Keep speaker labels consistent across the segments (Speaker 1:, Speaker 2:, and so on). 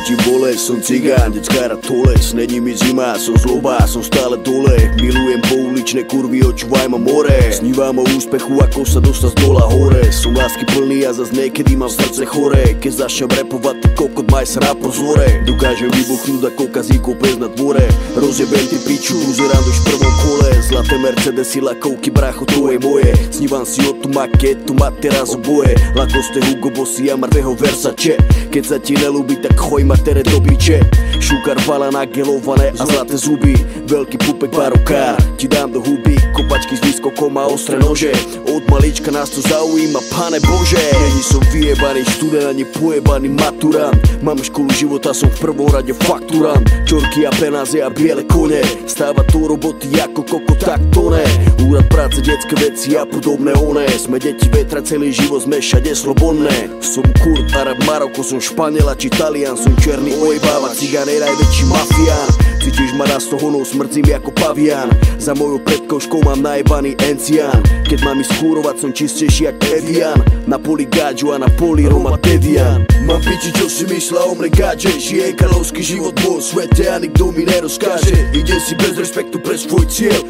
Speaker 1: cítim bolesť, som cigán, detská rád toles. Není mi zima, som zloba, som stále dole. Milujem pouličné kurvy, očúvaj ma more. Snívam o úspechu, ako sa dostať z dola hore. Som lásky plný a zas niekedy mám srdce chore. Keď začnem repovať, ty kokot, maj sa na pozore. Dokážem vybuchnúť ako kazíkov pes na dvore. Rozjebem ty piču, uzerám už v prvom kole. Zlaté Mercedesy, lakovky, bracho, to je moje. Snívam si o tú maketu, mať teraz oboje. Lacoste, Hugo Bossy a mŕtvého Versace. Keď sa ti nelúbi, tak choj ma tere do biče. Šúkar vala nagelované a zlaté zuby. Veľký pupek barokár, ti dám do huby. Kopačky s výskokom a ostré nože. Od malička nás to zaujíma, pane Bože. Není som vyjebaný študent ani pojebaný maturant. Mám školu života, som v prvom rade fakturant. Čorky a penáze a biele kone. Stáva to roboty ako koko, tak to ne. Úrad práce, detské veci a podobné one. Sme deti vetra, celý život sme všade slobodné. Som Kurd, Arab, Maroko, som Španiela či Talian. Som černý ojbáva, cigán je najväčší mafián. Cítiš ma raz toho, no smrdzím ako pavián. Za mojou predkoškou mám najebaný encián. Keď mám ísť kúrovať, som čistejší jak Evian. Na poli gáďu a na poli Roma Devian. Mám piči, čo si myslela o mne gáže. Žije kráľovský život vo svete a nikto mi nerozkáže. Ide si bez respektu pre svoj cieľ.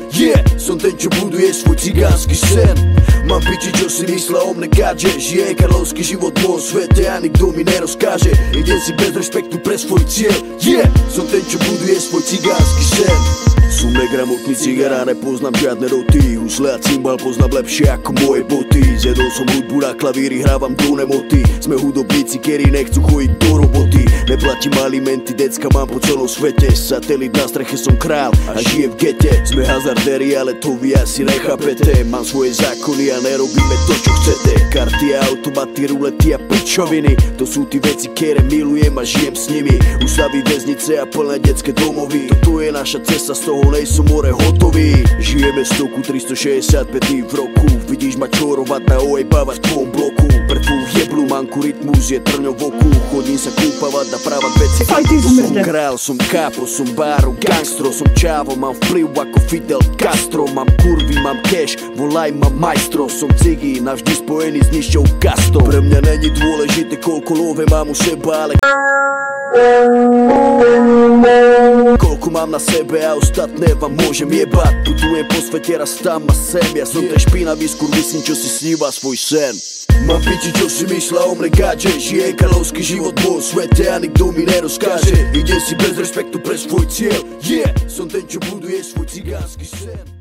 Speaker 1: Som ten, čo buduje svoj cigánsky sen. Mám piči, čo si myslela o mne gáže. Žije kráľovský život vo svete a nikto mi nerozkáže. Ide si bez respektu pre svoj cieľ. Som ten, čo buduje svoj cigánsky sen. Som negramotný cigara, nepoznám žiadne roty. Husle a cymbal poznám lepšie ako moje boty. Zjedol som hudbu na klavíri, hrávam do nemoty. Sme hudobníci, ktorí nechcú chodiť do roboty. Neplatím alimenty, decka mám po celom svete. Satelit na streche, som král a žijem v gete. Sme hazardéri, ale to vy asi nechápete. Mám svoje zákony a nerobíme to, čo chcete. Karty a automaty, rulety a pičoviny. To sú tí veci, ktoré milujem a žijem s nimi. Ústavy, väznice a plné detské domovy. Toto je naša cesta, z toho nejsem more hotový. Žijeme 100 365 dní v roku. Vidíš ma čorovať na ojebávať v tvojom bloku. Pre tvoju jeblu manku rytmus je trňo v oku. Chodím sa kúpavať na právať veci. Som král, som kápo, som báro, gangstro. Som čávo, mám vplyv ako Fidel Castro. Mám kurvy, mám cash, volaj ma majstro. Som cigy, navždy spojený s nižšou kastou. Pre mňa není dôležité, koľko love mám u seba, ale koľko mám na sebe a ostatné vám môžem jebať. Putujem po svete, raz tam a sem. Ja som ten špinavý skurvisín, čo si sníva svoj sen. Mám piči, čo si myslela o mne gáže. Žije kráľovský život vo svete a nikto mi nerozkáže. Ide si bez respektu pre svoj cieľ. Som ten, čo buduje svoj cigánsky sen.